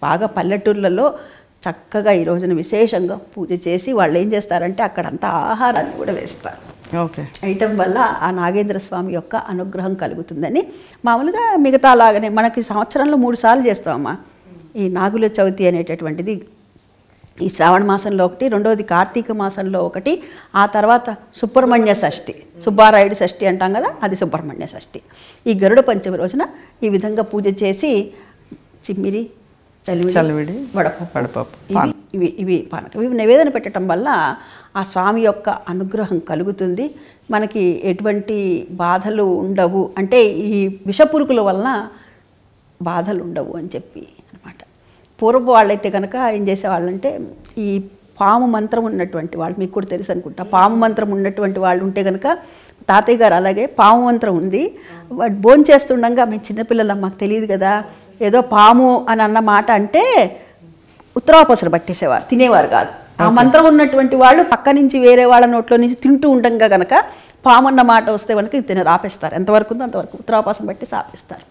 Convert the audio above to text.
బాగా పల్లెటూర్లలో చక్కగా ఈ రోజున విశేషంగా పూజ చేసి వాళ్ళు ఏం చేస్తారంటే అక్కడంతా ఆహారాన్ని కూడా వేస్తారు. ఓకే. వేయటం వల్ల ఆ నాగేంద్ర స్వామి యొక్క అనుగ్రహం కలుగుతుందని. మామూలుగా మిగతా లాగానే మనకి సంవత్సరంలో 3 సార్లు చేస్తామమ్మా ఈ నాగుల చవితి అనేటటువంటిది. ఈ శ్రావణ మాసంలో ఒకటి, రెండవది కార్తీక మాసంలో ఒకటి, ఆ తర్వాత సుబ్రహ్మణ్య షష్ఠి, సుబ్బారాయుడు షష్ఠి అంటాం కదా, అది సుబ్రహ్మణ్య షష్ఠి. ఈ గరుడ పంచమి రోజున ఈ విధంగా పూజ చేసి చిమ్మిరి, చలివిడి, వడపప్పు ఇవి పానకం ఇవి నివేదన పెట్టడం వల్ల ఆ స్వామి యొక్క అనుగ్రహం కలుగుతుంది. మనకి ఎటువంటి బాధలు ఉండవు, అంటే ఈ విషపురుకుల వలన బాధలు ఉండవు అని చెప్పి అనమాట. పూర్వపు వాళ్ళైతే కనుక ఏం చేసేవాళ్ళంటే ఈ పాము మంత్రం ఉన్నటువంటి వాళ్ళు, మీకు కూడా తెలుసు అనుకుంటా, పాము మంత్రం ఉన్నటువంటి వాళ్ళు ఉంటే కనుక, తాతయ్య గారు అలాగే పాము మంత్రం ఉంది, వాడు భోజనం చేస్తుండగా మేము చిన్నపిల్లలు మాకు తెలియదు కదా, ఏదో పాము అని అన్న మాట అంటే ఉత్తరాపసలు పట్టేసేవారు, తినేవారు కాదు. ఆ మంత్రం ఉన్నటువంటి వాళ్ళు పక్క నుంచి వేరే వాళ్ళ నోట్లో నుంచి తింటూ ఉండగా కనుక పాము అన్న మాట వస్తే కనుక తినరు, ఆపేస్తారు. ఎంతవరకు ఉందో అంతవరకు ఉత్తరాపాసం పట్టేసి ఆపేస్తారు.